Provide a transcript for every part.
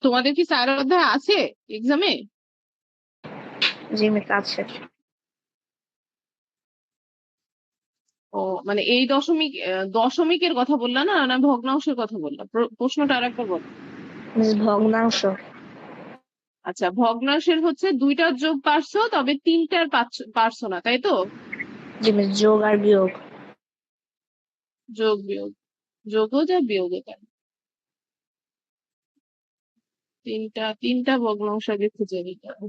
তোমাদের কি 4 অধ্যায় আছে এক্সামে? জি মিস আছে। ও মানে এই দশমিকের কথা বললা না, না ভগ্নাংশের কথা বললা? প্রশ্নটা আরেকবার বল। মিস ভগ্নাংশ। আচ্ছা, ভগ্নাংশের হচ্ছে 2টার যোগ পারছো, তবে 3টার পারছো না, তাই তো? জি মিস যোগ আর বিয়োগ। যোগ বিয়োগ, যোগও যা বিয়োগও তাই। তিনটা ভগ্নাংশ আগে খুঁজে নিতে হবে।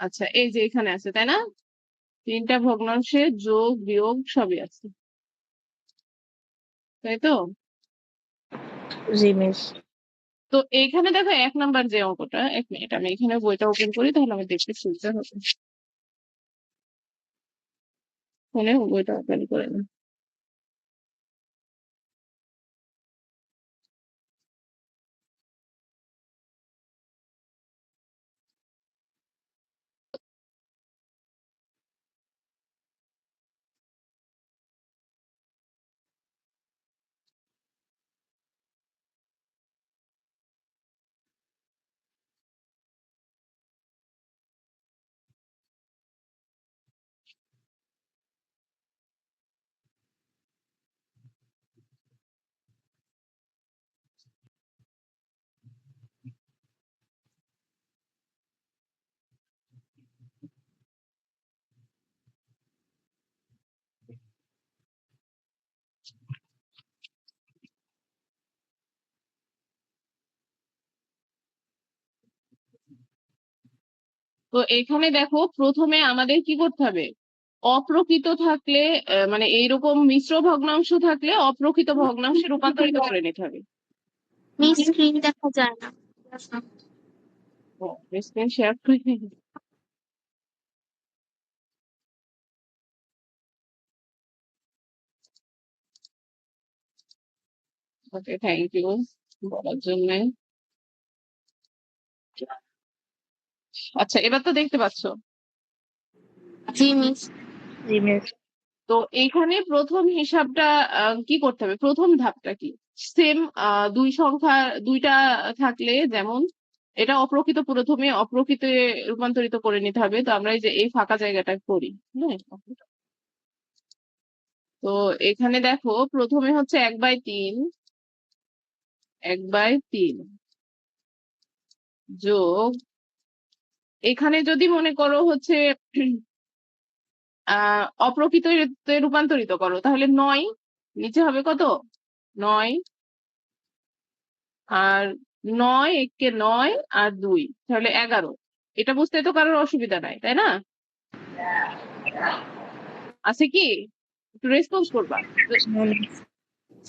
আচ্ছা, এই যে এখানে আছে তাই না? 3টা ভগ্নাংশে যোগ বিয়োগ সবই আছে, তাই তো? জি মিস। তো এইখানে দেখো 1 নাম্বার যে অঙ্কটা, 1 মিনিট আমি এখানে বইটা ওপেন করি, তাহলে আমি দেখতে সুবিধা হবে। ফোনে বইটা ওপেন করে নিই। তো এখানে দেখো প্রথমে আমাদের কি করতে হবে, অপ্রকৃত থাকলে মানে এইরকম মিশ্র ভগ্নাংশ থাকলে অপ্রকৃত ভগ্নাংশে রূপান্তরিত করে নিতে হবে। মিস স্ক্রিন দেখা যায় না। স্ক্রিন শেয়ার করে নিই। ওকে, থ্যাংক ইউ বলার জন্য। আচ্ছা, এবার তো দেখতে পাচ্ছো। জি মিস। জি মিস। তো এইখানে প্রথম হিসাবটা কি করতে হবে, প্রথম ধাপটা কি? সেম, দুইটা থাকলে যেমন এটা অপ্রকৃত, প্রথমে অপ্রকৃতে রূপান্তরিত করে নিতে হবে। তো আমরা এই যে এই ফাঁকা জায়গাটা করি, হ্যাঁ। তো এখানে দেখো প্রথমে হচ্ছে 1/3, 1/3 যোগ, এখানে যদি মনে করো হচ্ছে অপ্রকৃত রূপান্তরিত করো, তাহলে 9 নিচে হবে কত, 9, আর 9 একে 9 আর 2 তাহলে 11। এটা বুঝতে তো কারোর অসুবিধা নাই, তাই না? আছে কি? একটু রেসপন্স করবা।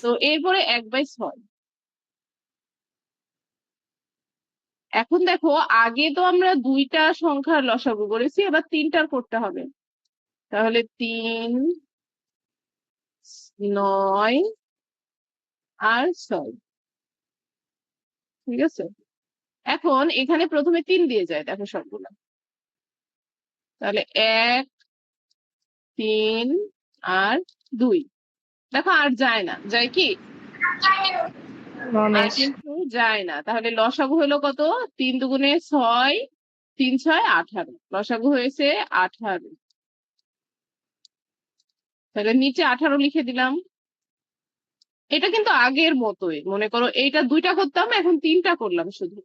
তো এরপরে 1/6। এখন দেখো আগে তো আমরা 2টা সংখ্যার লসাগু করেছি, এবার 3টার করতে হবে। তাহলে 3, 9 আর 6, ঠিক আছে। এখন এখানে প্রথমে 3 দিয়ে যায়, দেখো সবগুলো। তাহলে 1, 3 আর 2, দেখো আর যায় না, যায় কি? আর কিন্তু যায় না। তাহলে লসাগু হলো কত? 3 দুগুণে 6, 3 6 18, লসাগু হয়েছে 18। তাহলে নিচে 18 লিখে দিলাম। এটা কিন্তু আগের মতোই, মনে করো এইটা 2টা করতাম, এখন 3টা করলাম শুধু।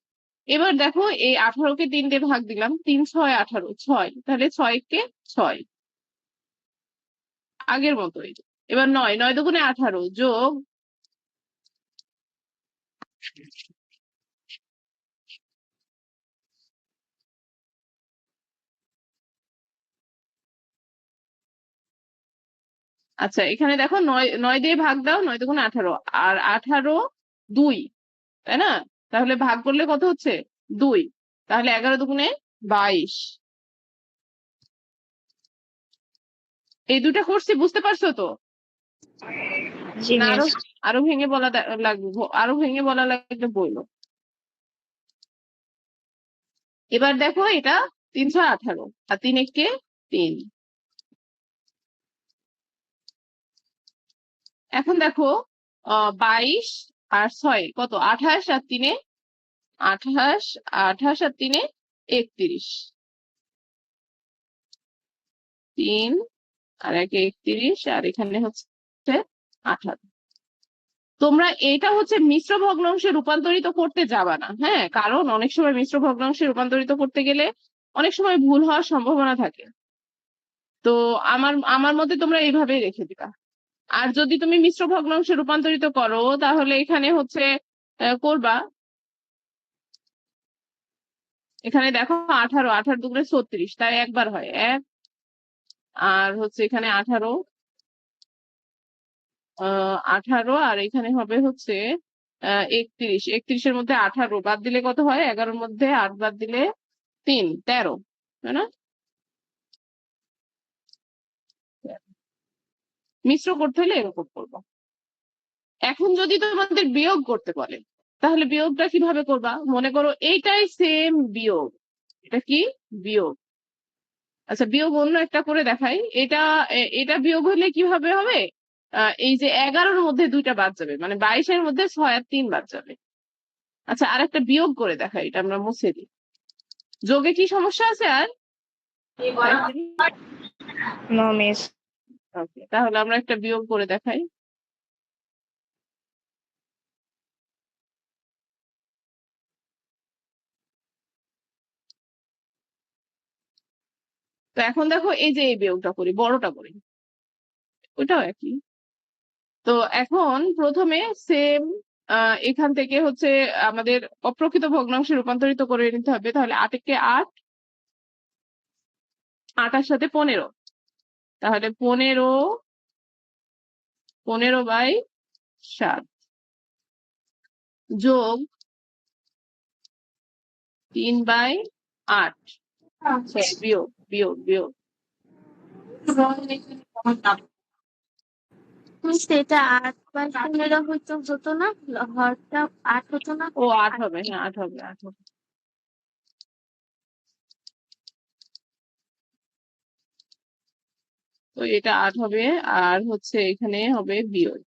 এবার দেখো এই 18কে 3 দিয়ে ভাগ দিলাম, 3 6 18, 6, তাহলে 6 কে 6, আগের মতোই। এবার 9, 9 দুগুণে 18 যোগ, আচ্ছা এখানে দেখো 9 9 দিয়ে ভাগ দাও, 9 দুগুণে 18, আর 18 2, তাই না? তাহলে ভাগ করলে কত হচ্ছে, 2। তাহলে 11 দুগুণে 22। এই দুটা করছি, বুঝতে পারছো তো? জি না আরো মিস। আরো ভেঙে বলা লাগবে, আরো ভেঙে বলা লাগবে বইলো। এবার দেখো এটা 318, আর 3 একে 3। এখন দেখো 22 আর 6 কত, 28 আর 3 28, 28 আর 3 31, 3 আর 1 31, আর এখানে হচ্ছে 18। তোমরা এটা হচ্ছে মিশ্র ভগ্নাংশে রূপান্তরিত করতে যাবা না, হ্যাঁ, কারণ অনেক সময় মিশ্র ভগ্নাংশে রূপান্তরিত করতে গেলে অনেক সময় ভুল হওয়ার সম্ভাবনা থাকে। তো আমার আমার মতে তোমরা এইভাবেই রেখে দিবা। আর যদি তুমি মিশ্র ভগ্নাংশে রূপান্তরিত করো তাহলে এখানে হচ্ছে করবা, এখানে দেখো 18, 18 দুগুণে 36, তাই একবার হয় 1, আর হচ্ছে এখানে 18, 18 আর এখানে হবে হচ্ছে 31, 31-এর মধ্যে 18 বাদ দিলে কত হয়, 11-র মধ্যে 8 বাদ দিলে 3, 13, তাই না? মিশ্র করতে হলে এরকম করবো। এখন যদি তোমাদের বিয়োগ করতে বলে তাহলে বিয়োগটা কিভাবে করবা? মনে করো এইটাই সেম বিয়োগ, এটা কি বিয়োগ। আচ্ছা বিয়োগ অন্য একটা করে দেখাই। এটা বিয়োগ হলে কিভাবে হবে? এই যে 11-র মধ্যে 2টা বাদ যাবে, মানে 22-এর মধ্যে 6 আর 3 বাদ যাবে। আচ্ছা আর একটা বিয়োগ করে দেখাই, এটা আমরা মুছে দিই। যোগে কি সমস্যা আছে আর? No miss. ওকে, তাহলে আমরা একটা বিয়োগ করে দেখাই। তো এখন দেখো এই যে এই বিয়োগটা করি, বড়টা করি, ওইটাও একই। তো এখন প্রথমে সেম এখান থেকে হচ্ছে আমাদের অপ্রকৃত ভগ্নাংশে রূপান্তরিত করে নিতে হবে। তাহলে 8 কে 8, 8-এর সাথে 15, তাহলে 15/7 যোগ 3/8, বিয়োগ বিয়োগ বিয়োগ। সেটা 8/15 হতো না, হরটা 8 হতো না। ও 8 হবে, হ্যাঁ 8 হবে, 8 হবে। তো এটা 8 হবে, আর হচ্ছে এখানে হবে বিয়োগ।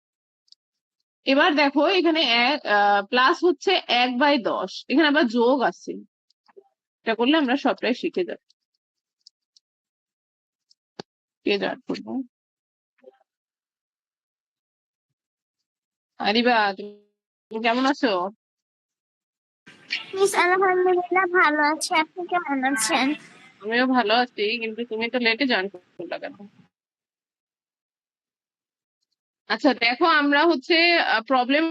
এবার দেখো এখানে প্লাস হচ্ছে 1/10, এখানে আবার যোগ আছে, এটা করলে আমরা সবটাই শিখে যাব। কে যাট করবো? আরিবা তুমি কেমন আছো? মিস আলহামদুলিল্লাহ ভালো আছি, আপনি কেমন আছেন? আমিও ভালো আছি, কিন্তু তুমি তো লেটে জয়েন করলে কেন? আচ্ছা দেখো আমরা হচ্ছে প্রবলেম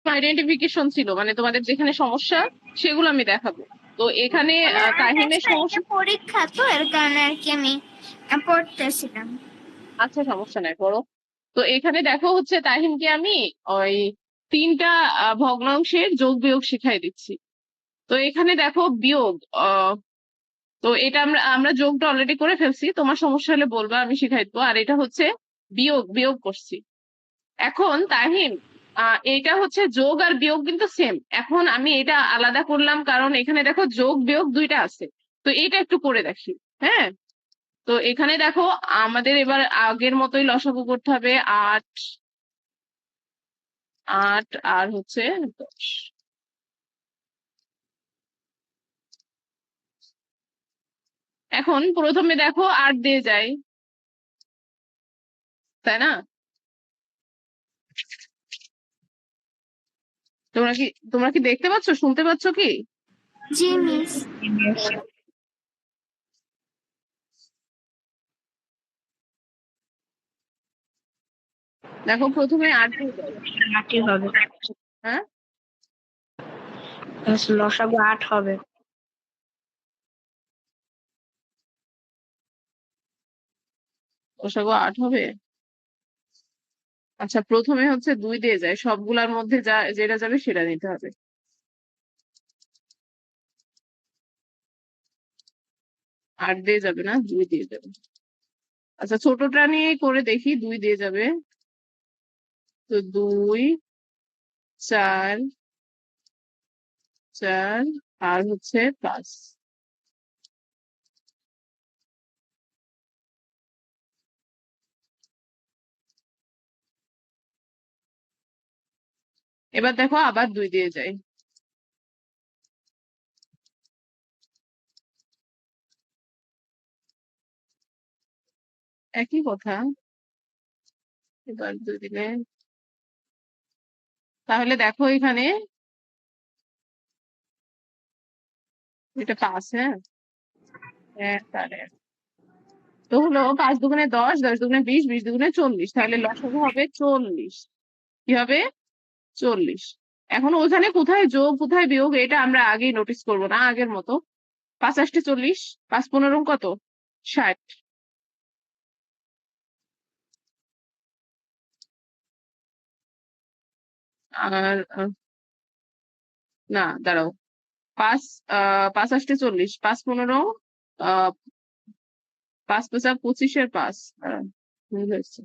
আইডেন্টিফিকেশন ছিল, মানে তোমাদের যেখানে সমস্যা সেগুলো আমি দেখাবো। তো এখানে তাহিমের সমস্যা। পরীক্ষা তো এর কারণে আর কি আমি পড়তেছিলাম। আচ্ছা সমস্যা নাই, পড়ো। তো এখানে দেখো হচ্ছে তাহিমকে আমি ওই 3টা ভগ্নাংশের যোগ বিয়োগ শিখাই দিচ্ছি। তো এখানে দেখো বিয়োগ, তো এটা আমরা আমরা যোগটা অলরেডি করে ফেলছি, তোমার সমস্যা হলে বলবা, আমি শিখাই দেবো। আর এটা হচ্ছে বিয়োগ, বিয়োগ করছি। এখন তাহিম এটা হচ্ছে যোগ আর বিয়োগ কিন্তু সেম। এখন আমি এটা আলাদা করলাম কারণ এখানে দেখো যোগ বিয়োগ 2টা আছে। তো এটা একটু করে দেখি, হ্যাঁ। তো এখানে দেখো আমাদের এবার আগের মতোই লসাগু করতে হবে, 8, 8 আর হচ্ছে 10। এখন প্রথমে দেখো 8 দিয়ে যায়, তাই না? তোমরা কি দেখতে পাচ্ছ, শুনতে পাচ্ছ কি? জি মিস। দেখো প্রথমে 8 দিয়ে যায়, 8ই হবে। হ্যাঁ লসাগু 8 হবে। লসাগু 8 হবে। আচ্ছা প্রথমে হচ্ছে 2 দিয়ে যায়, সবগুলার মধ্যে যেটা যাবে সেটা নিতে হবে। 8 দিয়ে যাবে না, 2 দিয়ে যাবে। আচ্ছা ছোটটা নিয়ে করে দেখি, 2 দিয়ে যাবে। তো 2, 4, 4 আর হচ্ছে 5। এবার দেখো আবার 2 দিয়ে যাই। একই কথা। এবার 2 দিলে তাহলে দেখো এখানে এটা 5, হ্যাঁ, তাহলে তো হলো 5 দুগুণে 10, 10 দুগুণে 20, 20 দুগুণে 40, তাহলে লসাগু হবে 40। কি হবে? 40। এখন ওখানে কোথায় যোগ কোথায় বিয়োগ এটা আমরা আগেই নোটিস করবো না, আগের মতো। 5 8 40, 5 15 কত? 60। আর না, দাঁড়াও। 5 5 8 40, 5 15 আহ 5 5 25 5, ভুল হয়েছে।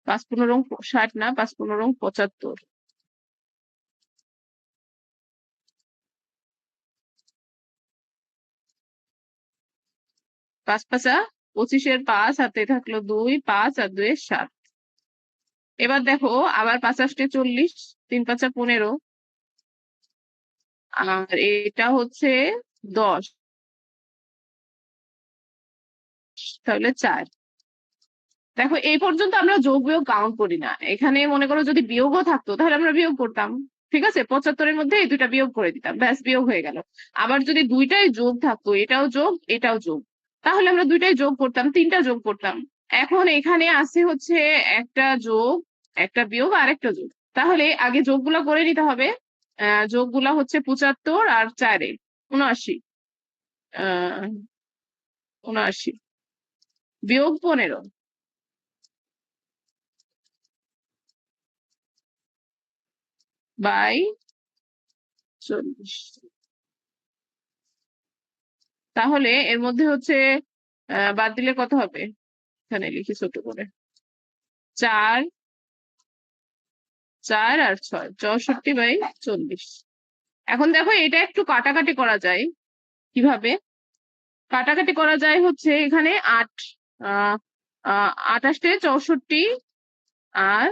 5 15 60 না, 5 15 75। 5 5 25 5, হাতে থাকলো 2, 5 আর 2 7। এবার দেখো আবার 5 8 40, 3 5 15, আর এটা হচ্ছে 10, তাহলে 4। দেখো এই পর্যন্ত আমরা যোগ বিয়োগ কাউন্ট করি না। এখানে মনে করো যদি বিয়োগও থাকতো তাহলে আমরা বিয়োগ করতাম। ঠিক আছে, 75-এর মধ্যে এই দুইটা বিয়োগ করে দিতাম, ব্যাস বিয়োগ হয়ে গেল। আবার যদি দুইটাই যোগ থাকতো, এটাও যোগ এটাও যোগ, তাহলে আমরা দুইটাই যোগ করতাম, 3টা যোগ করতাম। এখন এখানে আছে হচ্ছে একটা যোগ, একটা বিয়োগ আর একটা যোগ। তাহলে আগে যোগগুলা করে নিতে হবে। যোগগুলা হচ্ছে 75 আর 4-এ 79, 79 বিয়োগ 15 বাই 40। তাহলে এর মধ্যে হচ্ছে বাদ দিলে কত হবে? এখানে লিখি ছোট করে। 4 4 আর 6, 64/40। এখন দেখো এটা একটু কাটাকাটি করা যায়। কিভাবে কাটাকাটি করা যায়? হচ্ছে এখানে 8, 28 64 আর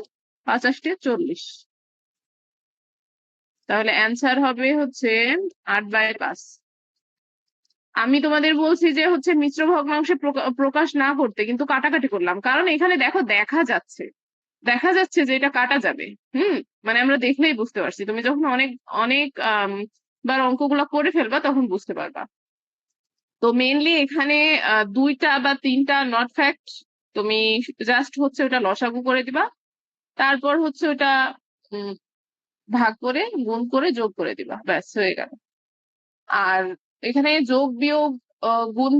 85 40, তাহলে অ্যান্সার হবে হচ্ছে 8/5। আমি তোমাদের বলছি যে হচ্ছে মিশ্র ভগ্নাংশে প্রকাশ না করতে, কিন্তু কাটাকাটি করলাম, কারণ এখানে দেখো দেখা যাচ্ছে যে এটা কাটা যাবে। মানে আমরা দেখলেই বুঝতে পারছি। তুমি যখন অনেক অনেক বার অঙ্কগুলো করে ফেলবা তখন বুঝতে পারবা। তো মেইনলি এখানে 2টা বা 3টা নট ফ্যাক্ট, তুমি জাস্ট হচ্ছে ওটা লসাগু করে দিবা, তারপর হচ্ছে ওটা উম, ভাগ করে গুণ করে যোগ করে দিবা, ব্যাস হয়ে গেল। আর এখানে যোগ বিয়োগ গুণ,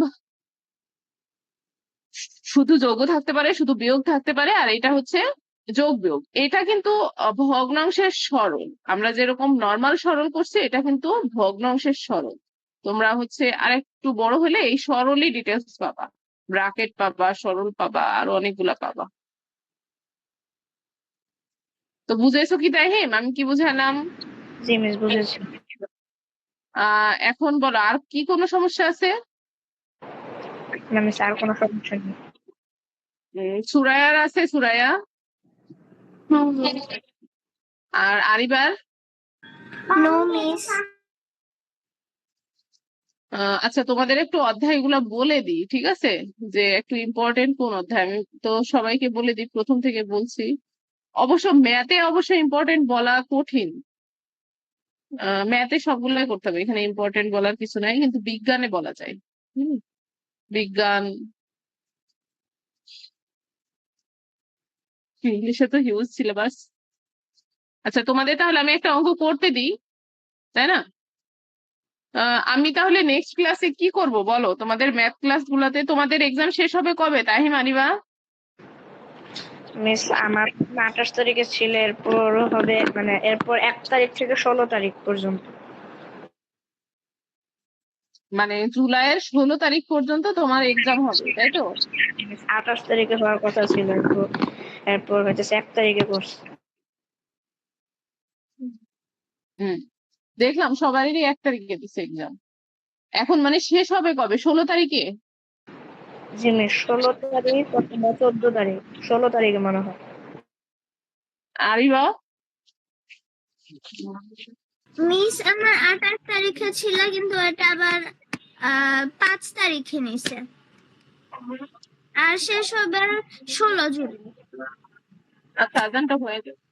শুধু যোগও থাকতে পারে, শুধু বিয়োগ থাকতে পারে, আর এটা হচ্ছে যোগ বিয়োগ। এটা কিন্তু ভগ্নাংশের সরল। আমরা যেরকম নর্মাল সরল করছি, এটা কিন্তু ভগ্নাংশের সরল। তোমরা হচ্ছে আরেকটু বড় হলে এই সরলই ডিটেলস পাবা, ব্রাকেট পাবা, সরল পাবা, আরো অনেকগুলা পাবা। তো বুঝেছো কি তাহিম, আমি কি বুঝালাম? জি মিস, বুঝেছি। এখন বলো আর কি কোনো সমস্যা আছে? না মিস, আর কোনো সমস্যা নেই। সুরায়ার আছে? Suraiya no miss. আর আরিবার? No miss. আচ্ছা, তোমাদের একটু অধ্যায়গুলো বলে দিই, ঠিক আছে? যে একটু ইম্পর্টেন্ট কোন অধ্যায়, আমি তো সবাইকে বলে দিই, প্রথম থেকে বলছি। অবশ্য ম্যাথে অবশ্য ইম্পর্টেন্ট বলা কঠিন। ম্যাথে সবগুলাই করতে হবে, এখানে ইম্পর্টেন্ট বলার কিছু নাই, কিন্তু বিজ্ঞানে বলা যায়। হুম, বিজ্ঞান, ইংলিশে তো হিউজ সিলেবাস। আচ্ছা, তোমাদের তাহলে আমি একটা অঙ্ক করতে দিই, তাই না? আমি তাহলে নেক্সট ক্লাসে কি করব বলো? তোমাদের ম্যাথ ক্লাস গুলাতে তোমাদের এক্সাম শেষ হবে কবে তাহিম, আনিবা? মিস আমার 28 তারিখে ছিল, এরপর হবে মানে এরপর 1 তারিখ থেকে 16 তারিখ পর্যন্ত। মানে জুলাইয়ের 16 তারিখ পর্যন্ত তোমার এক্সাম হবে, তাই তো? 28 তারিখে হওয়ার কথা ছিল, এরপর হচ্ছে 1 তারিখে করছে। হুম, দেখলাম সবারই 1 তারিখে দিচ্ছে এক্সাম। এখন মানে শেষ হবে কবে? 16 তারিখে? জি মিস, 16 তারিখ অথবা 14 তারিখ, 16 তারিখে মনে হয়। আরিবা? মিস আমার 28 তারিখে ছিল, কিন্তু এটা আবার 5 তারিখে নিছে, আর শেষ হবে 16 জুলাই। আচ্ছা, আজানটা হয়ে যাবে।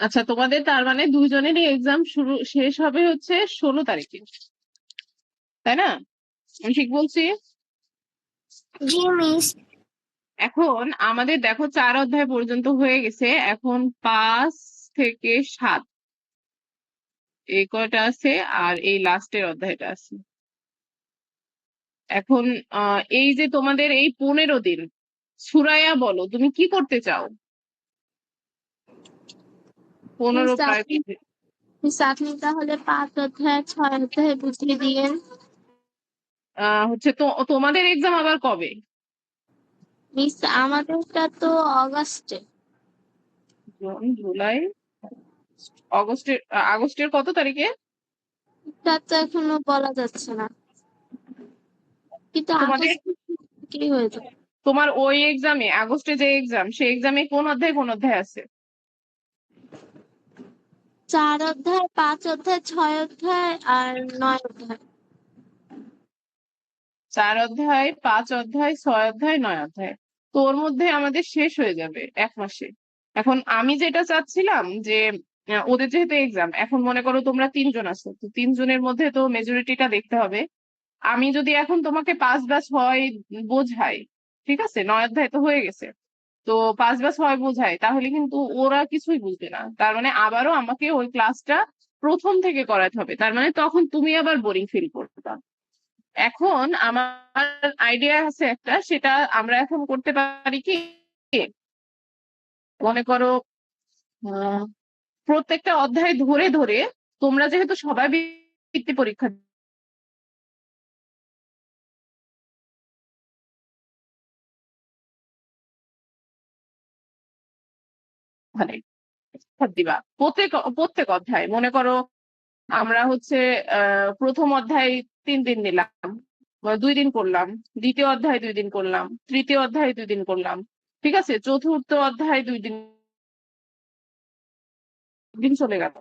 আচ্ছা, তোমাদের তার মানে দুজনেরই এক্সাম শেষ হবে হচ্ছে 16 তারিখে, তাই না? আমি ঠিক বলছি? জি মিস। এখন আমাদের দেখো 4 অধ্যায় পর্যন্ত হয়ে গেছে, এখন 5 থেকে 7 এই কয়টা আছে, আর এই লাস্টের অধ্যায়টা আছে। এখন এই যে তোমাদের এই 15 দিন, সুরাইয়া বলো তুমি কি করতে চাও? 15 মিস প্রায় আপনি মিস আপনি তাহলে 5 অধ্যায় 6 অধ্যায় বুঝিয়ে দিয়েন। হচ্ছে তো তোমাদের এক্সাম আবার কবে? মিস আমাদেরটা তো অগাস্টে। জুন, জুলাই, আগস্টের কত তারিখে? এটা তো এখনো বলা যাচ্ছে না, কিন্তু তোমাদের আগস্ট কি হয়ে যাবে। তোমার ওই এক্সামে, আগস্টে যে এক্সাম, সেই এক্সামে কোন অধ্যায় আছে? 4 অধ্যায় 5 অধ্যায় 6 অধ্যায় আর 9 অধ্যায়। 4 অধ্যায়, 5 অধ্যায়, 6 অধ্যায়, 9 অধ্যায়। তো ওর মধ্যে আমাদের শেষ হয়ে যাবে 1 মাসে। এখন আমি যেটা চাচ্ছিলাম যে ওদের যেহেতু এক্সাম, এখন মনে করো তোমরা 3 জন আছো, তো 3 জনের মধ্যে তো মেজরিটিটা দেখতে হবে। আমি যদি এখন তোমাকে 5 বা 6 বোঝাই, ঠিক আছে, 9 অধ্যায় তো হয়ে গেছে, তো 5 বা 6 বোঝাই, তাহলে কিন্তু ওরা কিছুই বুঝবে না। তার মানে আবারও আমাকে ওই ক্লাসটা প্রথম থেকে করাতে হবে, তার মানে তখন তুমি আবার বোরিং ফিল করবা। এখন আমার আইডিয়া আছে একটা, সেটা আমরা এখন করতে পারি কি, মনে করো আহ, প্রত্যেকটা অধ্যায় ধরে ধরে, তোমরা যেহেতু সবাই বৃত্তি পরীক্ষা মানে দিবা, প্রত্যেক প্রত্যেক অধ্যায় মনে করো আমরা হচ্ছে প্রথম অধ্যায় 3 দিন নিলাম বা 2 দিন করলাম, দ্বিতীয় অধ্যায় 2 দিন করলাম, তৃতীয় অধ্যায় 2 দিন করলাম, ঠিক আছে, চতুর্থ অধ্যায় 2 দিন, দিন চলে গেল।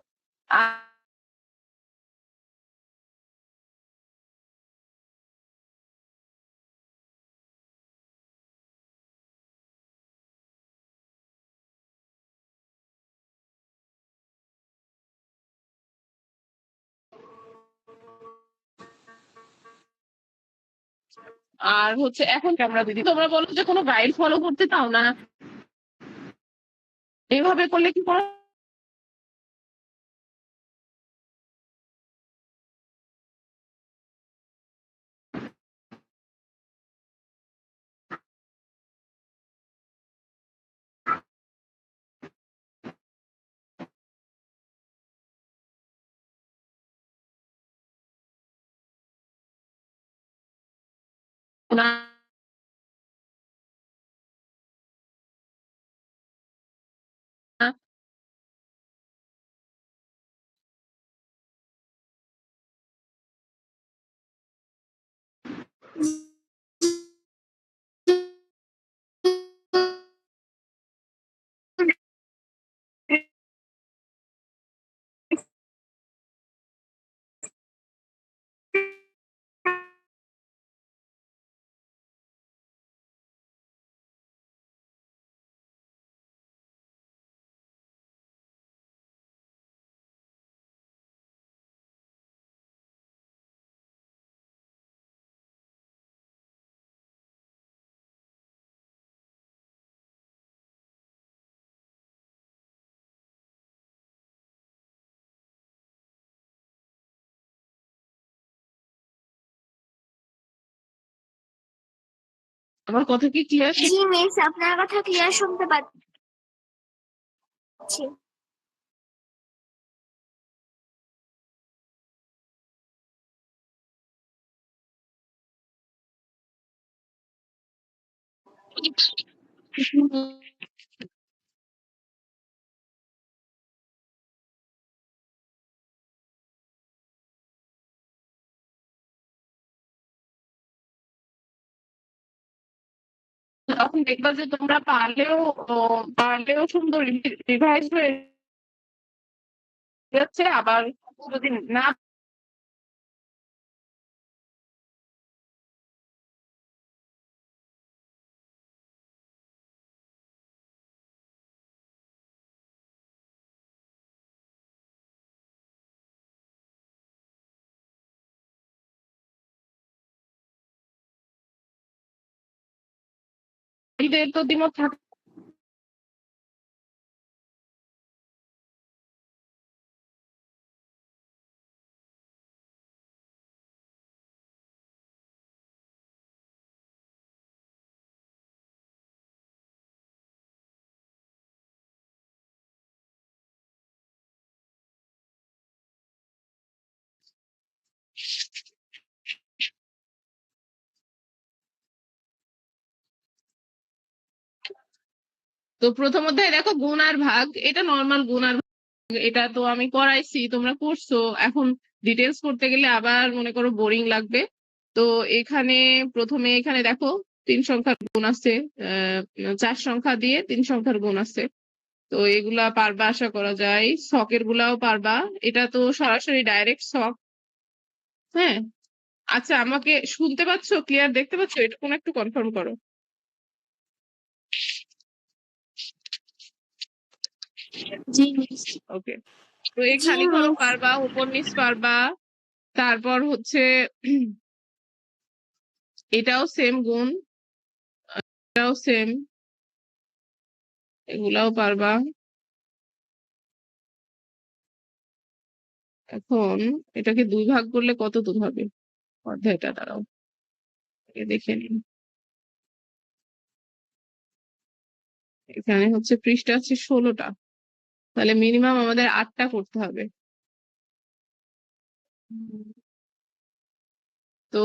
আর হচ্ছে এখন আমরা দিদি, তোমরা বলো যে কোনো গাইড ফলো করতে চাও না, এইভাবে করলে কি করা না? আমার কথা কি ক্লিয়ার? জি মিস, আপনার কথা ক্লিয়ার শুনতে পাচ্ছি। তখন দেখবা যে তোমরা পারলেও সুন্দর রিভাইজ হয়ে যাচ্ছে। আবার যদি না ঈদের তো দ্বিমত থাকে। তো প্রথম অধ্যায়ে দেখো গুণ আর ভাগ, এটা নর্মাল গুণ আর ভাগ, এটা তো আমি করাইছি, তোমরা করছো। এখন ডিটেলস করতে গেলে আবার মনে করো বোরিং লাগবে। তো এখানে প্রথমে এখানে দেখো 3 সংখ্যার গুণ আছে, 4 সংখ্যা দিয়ে 3 সংখ্যার গুণ আছে। তো এগুলা পারবা আশা করা যায়। শখের গুলাও পারবা, এটা তো সরাসরি ডাইরেক্ট শখ। হ্যাঁ, আচ্ছা আমাকে শুনতে পাচ্ছো, ক্লিয়ার দেখতে পাচ্ছো? এটা কোন একটু কনফার্ম করো। জি মিস। ওকে, তো জি এখানে ধরো মিস। পারবা, উপর নিচ পারবা। তারপর হচ্ছে এটাও সেম গুণ, এটাও সেম, এগুলাও পারবা। এখন এটাকে 2 ভাগ করলে কত দূর হবে অধ্যায়টা? দাঁড়াও দেখে নিন। এখানে হচ্ছে পৃষ্ঠা আছে 16টা, তাহলে মিনিমাম আমাদের 8টা করতে হবে। তো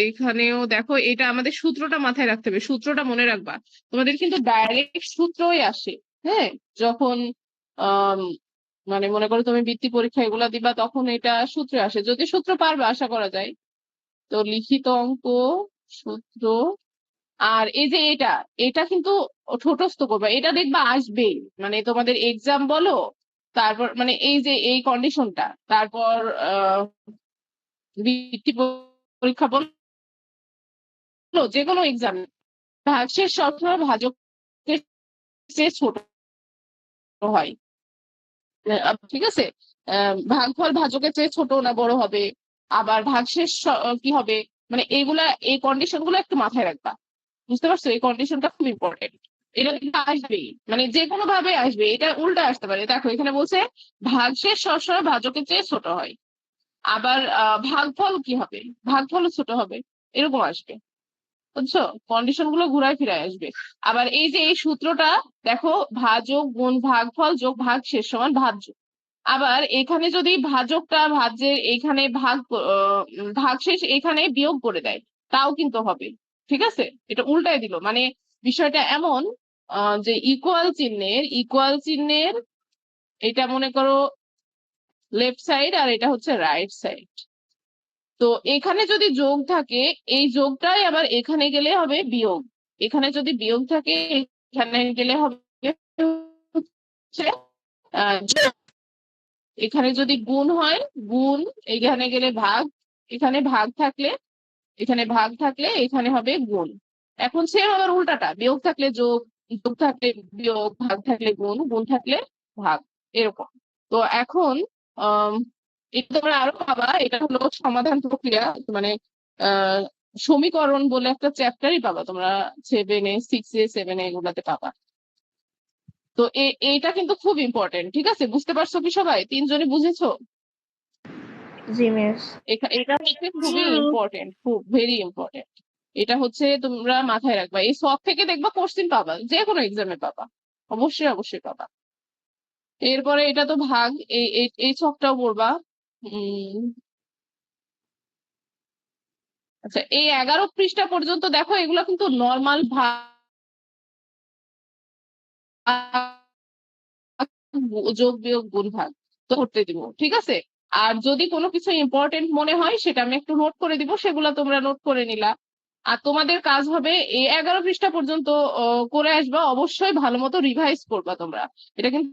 এইখানেও দেখো, এটা আমাদের সূত্রটা মাথায় রাখতে হবে, সূত্রটা মনে রাখবা। তোমাদের কিন্তু ডাইরেক্ট সূত্রই আসে। হ্যাঁ, যখন আহ মানে মনে করো তুমি বৃত্তি পরীক্ষা এগুলা দিবা, তখন এটা সূত্রে আসে, যদি সূত্র পারবে আশা করা যায়। তো লিখিত অঙ্ক, সূত্র, আর এই যে এটা, এটা কিন্তু ঠোঁটস্থ করবা, এটা দেখবা আসবেই। মানে তোমাদের এক্সাম বলো, তারপর মানে এই যে এই কন্ডিশনটা, তারপর বৃত্তি পরীক্ষা বলো, যে কোনো এক্সাম, ভাগশেষ সবসময় ভাজকের চেয়ে ছোট হয়। ঠিক আছে, ভাগফল ভাজকের চেয়ে ছোট না বড় হবে, আবার ভাগশেষ কি হবে, মানে এইগুলা, এই কন্ডিশন গুলো একটু মাথায় রাখবা। বুঝতে পারছো? এই কন্ডিশনটা খুব ইম্পর্টেন্ট। এটা কিন্তু আসবেই, মানে যে কোনো ভাবে আসবে, এটা উল্টা আসতে পারে। দেখো এখানে বলছে ভাগশেষ সবসময় ভাজকের চেয়ে ছোট হয়, আবার ভাগফল কি হবে, ভাগফলও ছোট হবে, এরকম আসবে। বুঝছো? কন্ডিশন গুলো ঘুরায় ফিরায় আসবে। আবার এই যে এই সূত্রটা দেখো, ভাজক গুণ ভাগফল যোগ ভাগশেষ সমান ভাজ্য। আবার এখানে যদি ভাজকটা ভাজ্যের এখানে ভাগশেষ এখানে বিয়োগ করে দেয়, তাও কিন্তু হবে। ঠিক আছে, এটা উল্টায় দিল, মানে বিষয়টা এমন যে ইকুয়াল চিহ্নের এটা মনে করো লেফট সাইড, আর এটা হচ্ছে রাইট সাইড। তো এখানে যদি যোগ থাকে, এই যোগটাই আবার এখানে গেলে হবে বিয়োগ। এখানে যদি বিয়োগ থাকে, এখানে গেলে হবে হচ্ছে যোগ। এখানে যদি গুণ হয়, গুণ, এখানে গেলে ভাগ, এখানে ভাগ থাকলে, এখানে ভাগ থাকলে এখানে হবে গুণ। এখন সেম আবার উল্টাটা, বিয়োগ থাকলে যোগ, যোগ থাকলে বিয়োগ, ভাগ থাকলে গুণ, গুণ থাকলে ভাগ, এরকম। তো এখন আহ এটা তোমরা আরো পাবা, এটা হলো সমাধান প্রক্রিয়া, মানে আহ সমীকরণ বলে একটা চ্যাপ্টারই পাবা তোমরা, 7-এ, 6-এ, 7-এ এগুলাতে পাবা। তো এইটা কিন্তু খুব ইম্পর্টেন্ট। ঠিক আছে, বুঝতে পারছো কি সবাই? 3জনই বুঝেছো? জি মিস। এটা হচ্ছে জি খুবই মিস। ইম্পর্টেন্ট, খুব ভেরি ইম্পর্টেন্ট। এটা হচ্ছে তোমরা মাথায় রাখবা, এই শখ থেকে দেখবা কোশ্চিন পাবা, যে কোনো এক্সামে পাবা, অবশ্যই অবশ্যই পাবা। এরপরে এটা তো ভাগ, এই এই এই ছকটাও পড়বা। উম আচ্ছা, এই 11 পৃষ্ঠা পর্যন্ত দেখো, এগুলো কিন্তু নর্মাল ভাগ, যোগ বিয়োগ গুণ ভাগ তো করতে দিব, ঠিক আছে। আর যদি কোনো কিছু ইম্পর্টেন্ট মনে হয় সেটা আমি একটু নোট করে দিব, সেগুলো তোমরা নোট করে নিলা। আর তোমাদের কাজ হবে এই 11 পৃষ্ঠা পর্যন্ত করে আসবা, অবশ্যই ভালো মতো রিভাইজ করবা তোমরা। এটা কিন্তু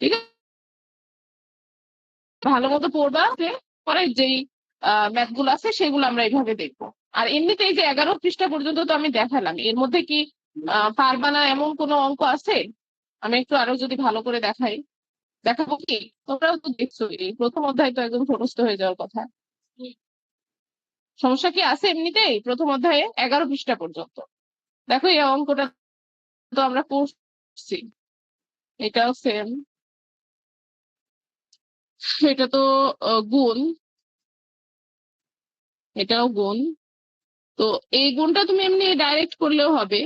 ঠিক আছে, ভালো মতো পড়বা, পরে যেই ম্যাথ গুলো আছে সেগুলো আমরা এইভাবে দেখবো। আর এমনিতেই যে 11 পৃষ্ঠা পর্যন্ত তো আমি দেখালাম, এর মধ্যে কি পারবা না এমন কোনো অঙ্ক আছে? আমি একটু আরো যদি ভালো করে দেখাই, দেখাবো কি? তোমরাও তো দেখছো, এই প্রথম অধ্যায় তো একদম মুখস্থ হয়ে যাওয়ার কথা। সমস্যা কি আছে এমনিতেই প্রথম অধ্যায়ে 11 পৃষ্ঠা পর্যন্ত? দেখো এই অঙ্কটা তো আমরা করছি, এটাও সেম, এটা তো গুণ, এটাও গুণ। তো এই গুণটা তুমি এমনি ডাইরেক্ট করলেও হবে,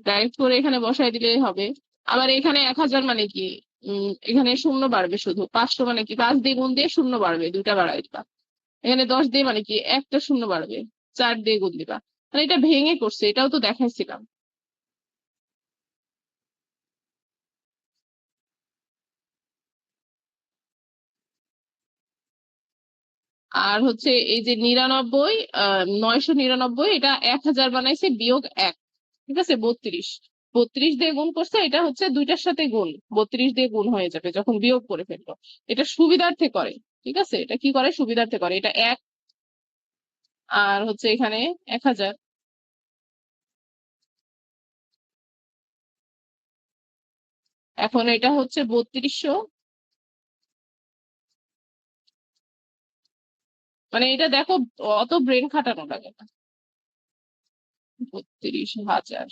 ডাইরেক্ট করে এখানে বসাই দিলেই হবে। আবার এখানে 1000 মানে কি, এখানে শূন্য বাড়বে, শুধু 500 মানে কি 5 দিয়ে গুণ দিয়ে শূন্য বাড়বে, দুইটা বাড়াই দিবা। এখানে 10 দিয়ে মানে কি একটা শূন্য বাড়বে, 4 দিয়ে গুণ দিবা। মানে এটা ভেঙে করছে, এটাও তো দেখাইছিলাম। আর হচ্ছে এই যে 99, 999, এটা 1000 বানাইছে বিয়োগ 1, ঠিক আছে। 32, 32 দিয়ে গুণ করছে, এটা হচ্ছে দুইটার সাথে গুণ, 32 দিয়ে গুণ হয়ে যাবে যখন বিয়োগ করে ফেললো। এটা সুবিধার্থে করে, ঠিক আছে, এটা কি করে সুবিধার্থে করে, এটা 1 আর হচ্ছে এখানে 1000। এখন এটা হচ্ছে 3200, মানে এটা দেখো অত ব্রেন খাটানো লাগে না। 32,000,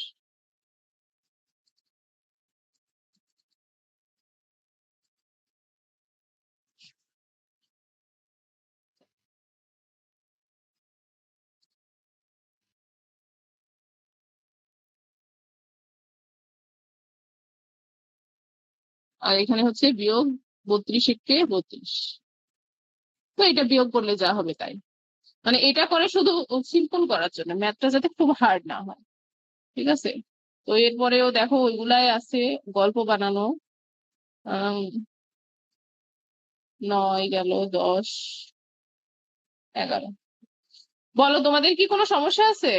আর এখানে হচ্ছে বিয়োগ 32 কে 32। তো এটা বিয়োগ করলে যা হবে তাই, মানে এটা করে শুধু সিম্পল করার জন্য, ম্যাথটা যাতে খুব হার্ড না হয়, ঠিক আছে। তো এরপরেও দেখো ওইগুলাই আছে, গল্প বানানো। 9 গেল, 10, 11। বলো, তোমাদের কি কোনো সমস্যা আছে?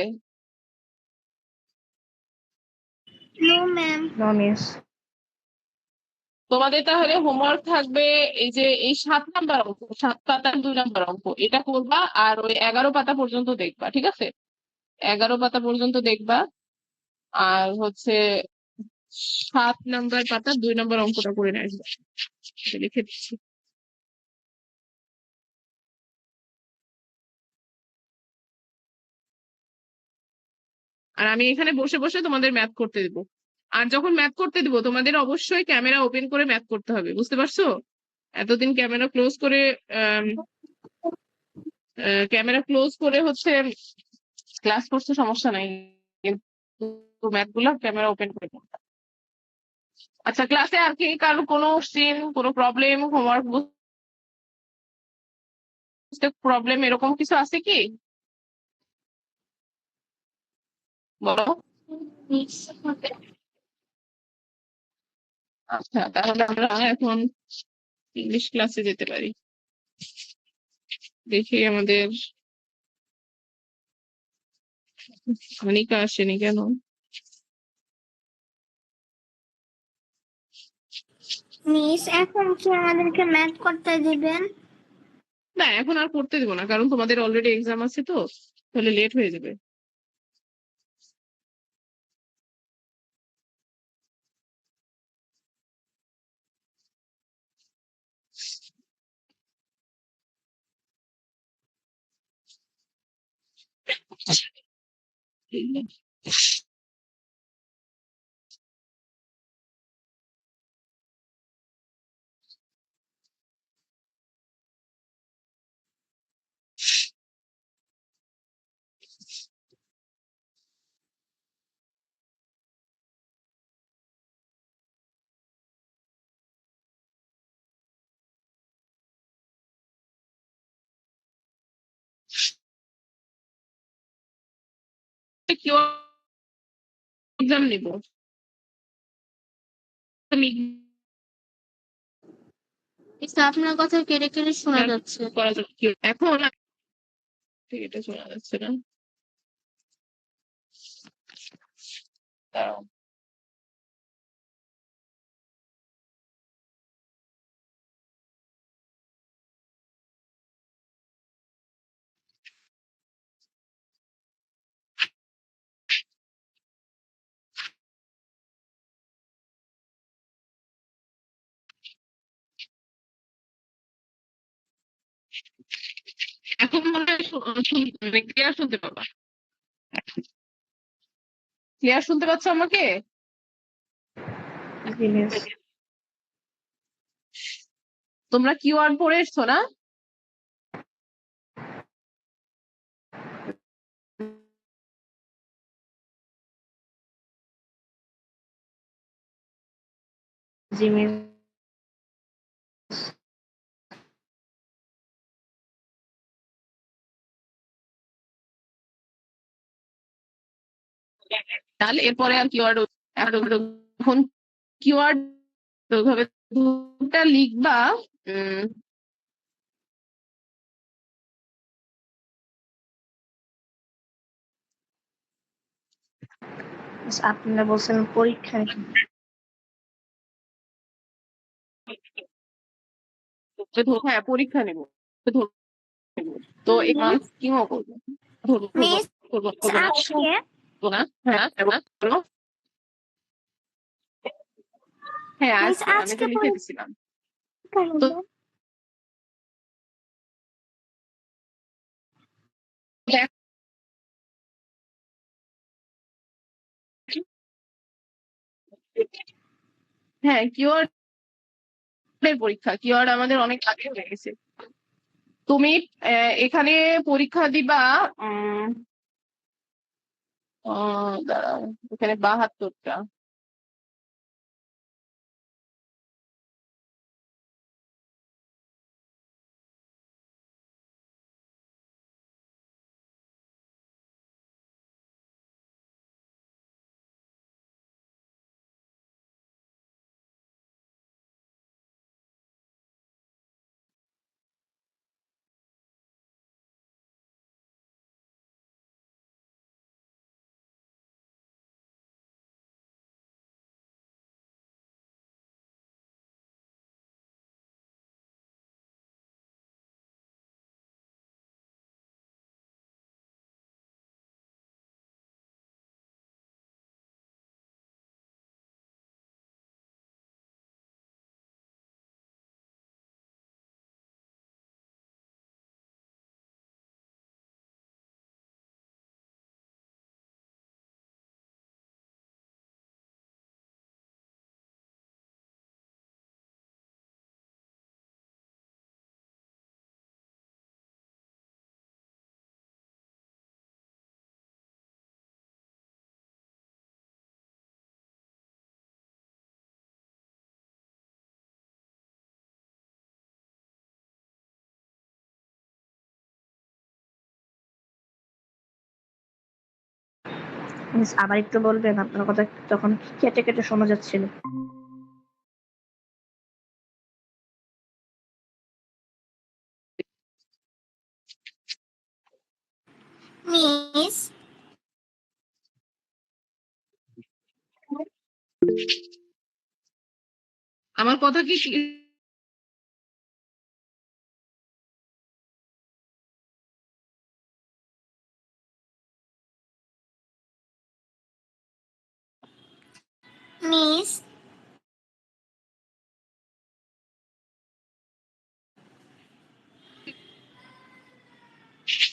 No ma'am. No miss. তোমাদের তাহলে হোমওয়ার্ক থাকবে এই যে এই 7 নাম্বার অঙ্ক, 7 পাতার 2 নাম্বার অঙ্ক, এটা করবা। আর ওই 11 পাতা পর্যন্ত দেখবা, ঠিক আছে, 11 পাতা পর্যন্ত দেখবা। আর হচ্ছে 7 নাম্বার পাতা 2 নাম্বার অঙ্কটা করে নিয়ে আসবা, এটা লিখে দিচ্ছি। আর আমি এখানে বসে বসে তোমাদের ম্যাথ করতে দিব। আর যখন ম্যাথ করতে দিব তোমাদের অবশ্যই ক্যামেরা ওপেন করে ম্যাথ করতে হবে, বুঝতে পারছো? এতদিন ক্যামেরা ক্লোজ করে ক্যামেরা ক্লোজ করে হচ্ছে ক্লাস করতে সমস্যা নাই, কিন্তু ম্যাথ গুলো ক্যামেরা ওপেন করে করতে হবে। আচ্ছা, ক্লাসে আর কি কারো কোনো সিন, কোনো প্রবলেম, হোমওয়ার্ক বুঝতে প্রবলেম এরকম কিছু আছে কি? বলো। আচ্ছা, তাহলে আমরা এখন ইংলিশ ক্লাসে যেতে পারি। দেখি আমাদের অনিকা আসেনি কেন? মিস, এখন কি আমাদেরকে ম্যাথ করতে দিবেন? না, এখন আর করতে দিব না, কারণ তোমাদের অলরেডি এক্সাম আছে, তো তাহলে লেট হয়ে যাবে। কি এক্সাম নিব আপনার কথা কেটে কেটে শোনা যাচ্ছে। এখন এটা শোনা যাচ্ছে না। দাঁড়াও। এখন মনে হয় ক্লিয়ার শুনতে পাবা? ক্লিয়ার শুনতে পাচ্ছ আমাকে? জি মিস। তোমরা কিওয়ার্ড পড়ে এসছো না? জি মিস। তাহলে এরপরে আর কিওয়ার্ড এখন কিওয়ার্ড ওইভাবে দুটা লিখবা। আপনারা বলছেন পরীক্ষা নিতে। হ্যাঁ, পরীক্ষা নেব। তো এখানে কিও করবো, মিস করবো আজকে না। হ্যাঁ বলো। হ্যাঁ মিস আজকে আমি তো আজকে লিখে দিছিলাম। পরীক্ষা তো নেব। হ্যাঁ, কিওয়ার্ড এর পরীক্ষা, কিওয়ার্ড আমাদের অনেক আগে হয়ে গেছে। তুমি এখানে পরীক্ষা দিবা। দাঁড়াও, এখানে 72টা। মিস আবার একটু বলবেন? আপনার কথা তখন কেটে কেটে শোনা যাচ্ছিল। মিস আমার কথা কি মিস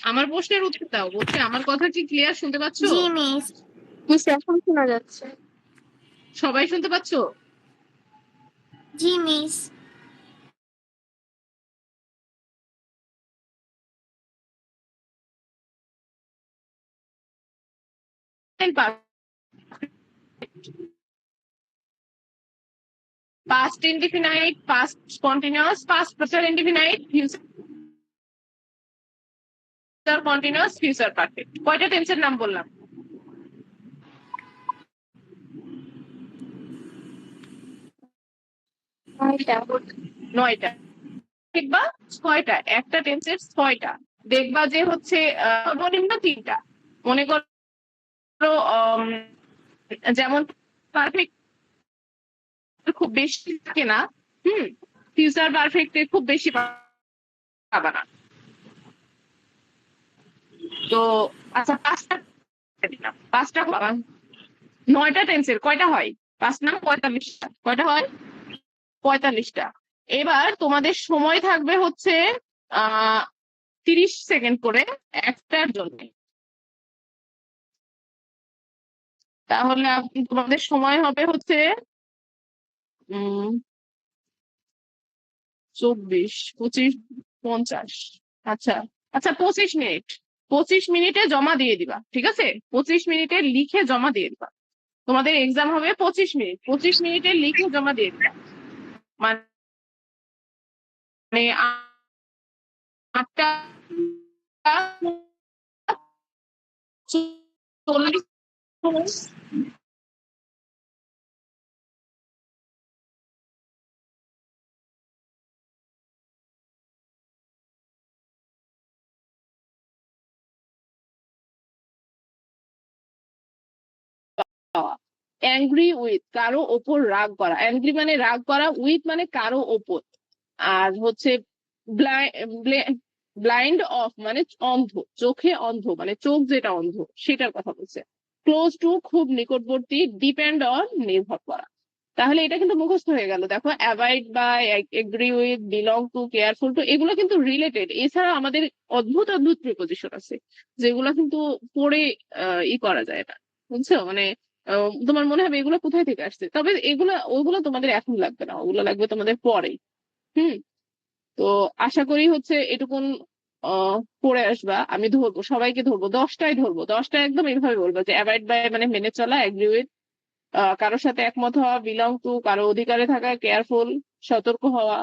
আমার প্রশ্নের উত্তর দাও, বলছি আমার কথা কি ক্লিয়ার শুনতে পাচ্ছো? জি মিস। মিস এখন শোনা যাচ্ছে। সবাই শুনতে পাচ্ছো? জি miss. Past indefinite, past continuous, past future indefinite, future continuous, future perfect। কয়টা টেন্সের নাম বললাম? 9টা দেখবা, 6টা, একটা টেন্সের 6টা দেখবা যে হচ্ছে সর্বনিম্ন 3টা। মনে করো যেমন পারফেক্ট খুব বেশি থাকে না, ফিউচার পারফেক্টে খুব বেশি পাবা না। তো আচ্ছা 5টা পাবা। 9টা টেন্সের কয়টা হয়? 5 না 45টা। কয়টা হয়? 45টা। এবার তোমাদের সময় থাকবে হচ্ছে 30 সেকেন্ড করে একটার জন্য। তাহলে তোমাদের সময় হবে হচ্ছে 24, 25, 50। আচ্ছা আচ্ছা 25 মিনিট। 25 মিনিটে জমা দিয়ে দিবা, ঠিক আছে? 25 মিনিটে লিখে জমা দিয়ে দিবা। তোমাদের এক্সাম হবে 25 মিনিট। 25 মিনিটে লিখে জমা দিয়ে দিবা। মানে 8টা 40 অ্যাংরি উইথ, কারো ওপর রাগ করা। অ্যাংরি মানে রাগ করা, উইথ মানে কারো ওপর। আর হচ্ছে ব্লাইন্ড অফ মানে অন্ধ, চোখে অন্ধ মানে চোখ যেটা অন্ধ সেটার কথা বলছে। ক্লোজ টু খুব নিকটবর্তী, ডিপেন্ড অন নির্ভর করা। তাহলে এটা কিন্তু মুখস্থ হয়ে গেল। দেখো avoid by, agree with, belong to, careful to, এগুলো কিন্তু রিলেটেড। এছাড়া আমাদের অদ্ভুত অদ্ভুত প্রিপোজিশন আছে যেগুলো কিন্তু পড়ে করা যায় না, বুঝছো? মানে তোমার মনে হবে এগুলো কোথায় থেকে আসছে, তবে ওগুলো তোমাদের এখন লাগবে না, ওগুলো লাগবে তোমাদের পরে। হুম। তো আশা করি হচ্ছে এটুকুন পড়ে আসবা। আমি ধরবো, সবাইকে ধরবো, 10টায় ধরবো। 10টা একদম এইভাবে বলবো যে অ্যাভয়েড বাই মানে মেনে চলা, এগ্রি উইথ কারোর সাথে একমত হওয়া, বিলং টু কারো অধিকারে থাকা, কেয়ারফুল সতর্ক হওয়া,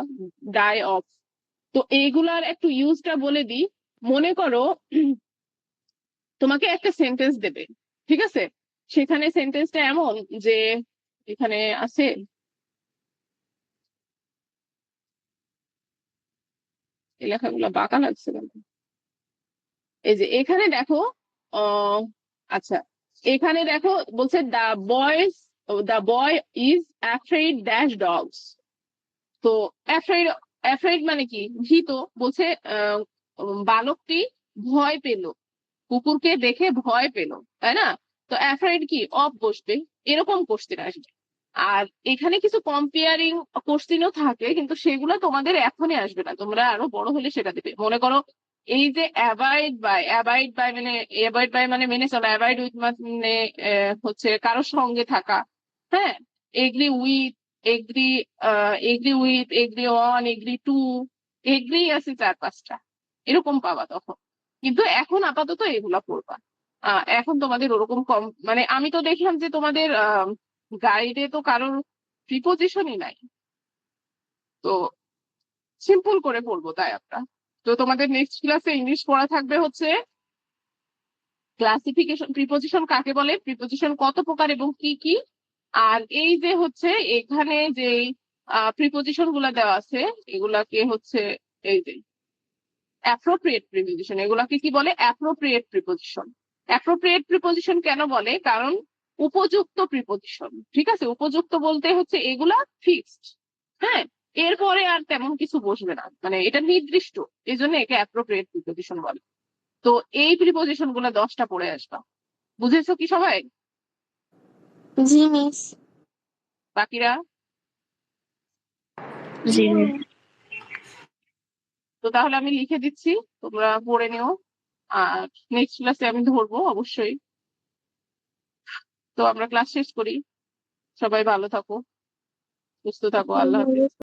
ডাই অফ। তো এইগুলার একটু ইউজটা বলে দিই। মনে করো তোমাকে একটা সেন্টেন্স দেবে, ঠিক আছে? সেখানে সেন্টেন্সটা এমন যে এখানে আছে, এই লেখাগুলো বাঁকা লাগছে কেন? এই যে এখানে দেখো, আহ আচ্ছা এখানে দেখো বলছে the boy is afraid dash dogs. তো অ্যাফ্রেড, অ্যাফ্রেড মানে কি? ভীত। বলছে বালকটি ভয় পেল, কুকুরকে দেখে ভয় পেল, তাই না? তো অ্যাফ্রেড কি অফ বসবে, এরকম কোশ্চেন আসবে। আর এখানে কিছু কম্পেয়ারিং কোশ্চেনও থাকে, কিন্তু সেগুলো তোমাদের এখনই আসবে না, তোমরা আরো বড় হলে সেটা দিবে। মনে করো এই যে অ্যাভয়েড বাই মানে মেনে চলা, অ্যাভয়েড উইথ মানে হচ্ছে কারোর সঙ্গে থাকা। হ্যাঁ, agree with, agree agree on, agree to, agree আছে 4-5টা, এরকম পাবা তখন। কিন্তু এখন আপাতত এগুলা পড়বা। এখন তোমাদের ওরকম কম, মানে আমি তো দেখলাম যে তোমাদের গাইডে তো কারোর প্রিপোজিশনই নাই। তো সিম্পল করে পড়বো তাই আমরা। তো তোমাদের নেক্সট ক্লাসে ইংলিশ পড়া থাকবে হচ্ছে ক্লাসিফিকেশন, প্রিপোজিশন কাকে বলে, প্রিপোজিশন কত প্রকার এবং কি কি। আর এই যে হচ্ছে এখানে যে প্রিপোজিশন গুলা দেওয়া আছে এগুলাকে হচ্ছে এই যে অ্যাপ্রোপ্রিয়েট প্রিপোজিশন, এগুলাকে কি বলে? Appropriate preposition. অ্যাপ্রোপ্রিয়েট প্রিপোজিশন কেন বলে? কারণ উপযুক্ত প্রিপোজিশন, ঠিক আছে? উপযুক্ত বলতে হচ্ছে এগুলা ফিক্সড, হ্যাঁ, এরপরে আর তেমন কিছু বসবে না, মানে এটা নির্দিষ্ট, এই জন্য একে অ্যাপ্রোপ্রিয়েট প্রিপোজিশন বলে। তো এই প্রিপোজিশন গুলা 10টা পড়ে আসবা। বুঝেছো কি সবাই? জি মিস। বাকিরা? জি তো তাহলে আমি লিখে দিচ্ছি, তোমরা পড়ে নিও। আর নেক্সট ক্লাসে আমি ধরবো অবশ্যই। তো আমরা ক্লাস শেষ করি। সবাই ভালো থাকো, সুস্থ থাকো, আল্লাহ হাফিজ।